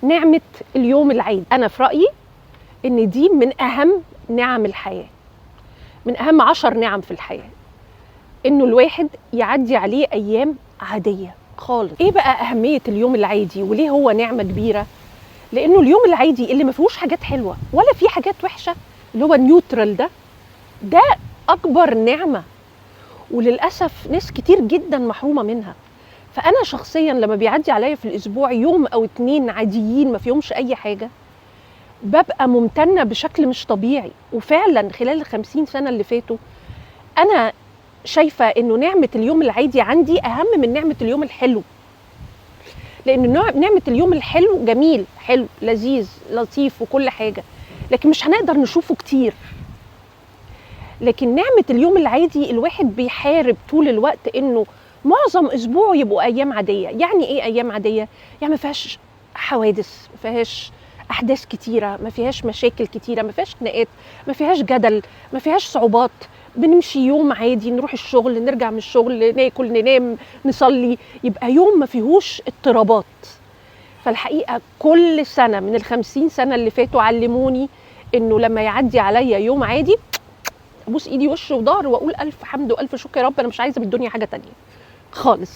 نعمة اليوم العادي، أنا في رأيي إن دي من أهم نعم الحياة، من أهم 10 نعم في الحياة، إنه الواحد يعدي عليه أيام عادية خالص. إيه بقى أهمية اليوم العادي وليه هو نعمة كبيرة؟ لأنه اليوم العادي اللي ما فيهوش حاجات حلوة ولا فيه حاجات وحشة، اللي هو النيوترال ده أكبر نعمة، وللأسف ناس كتير جدا محرومة منها. فأنا شخصيا لما بيعدي عليا في الأسبوع يوم أو 2 عاديين ما فيهمش أي حاجة، ببقى ممتنة بشكل مش طبيعي. وفعلا خلال ال50 سنة اللي فاتوا أنا شايفة إنه نعمة اليوم العادي عندي أهم من نعمة اليوم الحلو، لأن نعمة اليوم الحلو جميل، حلو لذيذ لطيف وكل حاجة، لكن مش هنقدر نشوفه كتير. لكن نعمة اليوم العادي الواحد بيحارب طول الوقت إنه معظم أسبوعه يبقوا أيام عادية. يعني إيه أيام عادية؟ يعني ما فيهاش حوادث، ما فيهاش أحداث كتيرة، ما فيهاش مشاكل كتيرة، ما فيهاش خناقات، ما فيهاش جدل، ما فيهاش صعوبات. بنمشي يوم عادي، نروح الشغل، نرجع من الشغل، ناكل، ننام، نصلي، يبقى يوم ما فيهوش اضطرابات. فالحقيقة كل سنة من ال50 سنة اللي فاتوا علموني إنه لما يعدي عليا يوم عادي ابوس ايدي وش وظهر واقول الف حمد والف شكر يا رب، انا مش عايزه من الدنيا حاجه تانية خالص.